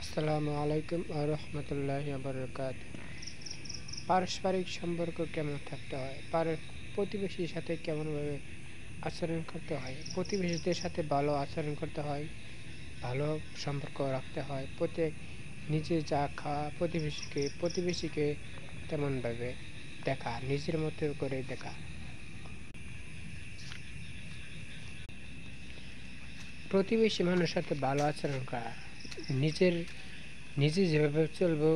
আসসালামু আলাইকুম ওয়া রাহমাতুল্লাহি ওয়া বারাকাতুহু। পারস্পরিক সম্পর্ক কেমন থাকতে হয়, প্রতিবেশীর সাথে কেমনভাবে আচরণ করতে হয়, প্রতিবেশীদের সাথে ভালো আচরণ করতে হয়, ভালো সম্পর্ক রাখতে হয়। নিজে যা খাওয়া প্রতিবেশীকে তেমনভাবে দেখা, নিজের মতো করে দেখা। প্রতিবেশী মানুষের সাথে ভালো আচরণ করা, নিজে যেভাবে চলবো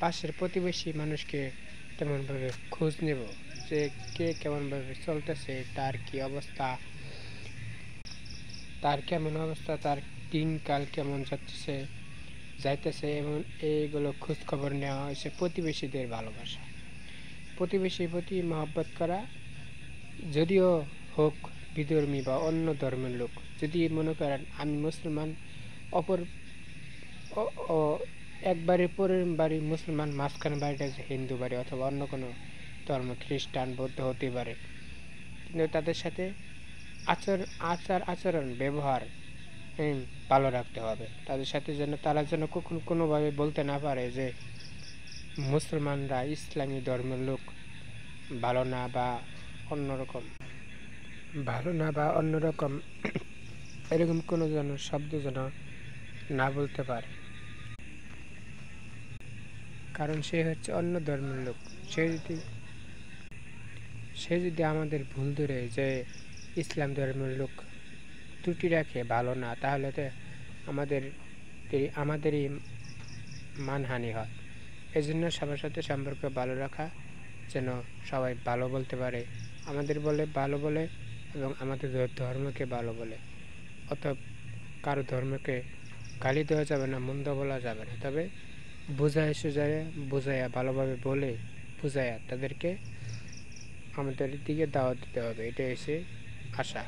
পাশের প্রতিবেশী মানুষকে তেমনভাবে খোঁজ নেব যে কে কেমনভাবে চলতেছে, তার কি অবস্থা, তার কেমন অবস্থা, তার দিনকাল কেমন যাইতেছে এবং এইগুলো খোঁজ খবর নেওয়া হয়েছে প্রতিবেশীদের ভালোবাসা। প্রতিবেশীর প্রতি মহব্বত করা, যদিও হোক বিধর্মী বা অন্য ধর্মের লোক। যদি মনে করেন আমি মুসলমান, অপর এক বাড়ির পরের বাড়ি মুসলমান, মাঝখানে বাড়িটা হিন্দু বাড়ি অথবা অন্য কোনো ধর্ম, খ্রিস্টান বৌদ্ধ হতে পারে, কিন্তু তাদের সাথে আচরণ ব্যবহার ভালো রাখতে হবে। তাদের সাথে যেন তারা কখনো কোনোভাবে বলতে না পারে যে মুসলমানরা ইসলামী ধর্মের লোক ভালো না বা অন্যরকম এরকম কোনো শব্দ যেন না বলতে পারে, কারণ সে হচ্ছে অন্য ধর্মের লোক। সে যদি আমাদের ভুল ধরে যে ইসলাম ধর্মের লোক ত্রুটি রাখে ভালো না, তাহলে তো আমাদেরই মানহানি হয়। এজন্য সবার সাথে সম্পর্ক ভালো রাখা, যেন সবাই ভালো বলতে পারে, আমাদের ভালো বলে এবং আমাদের ধর্মকে ভালো বলে। অতএব কারো ধর্মকে গালি দেওয়া যাবে না, মন্দ বলা যাবে না, তবে বুঝাইয়া ভালোভাবে বলে বুঝাইয়া তাদেরকে আমাদের দিকে দাওয়াত দিতে হবে। এটা এসে আশা।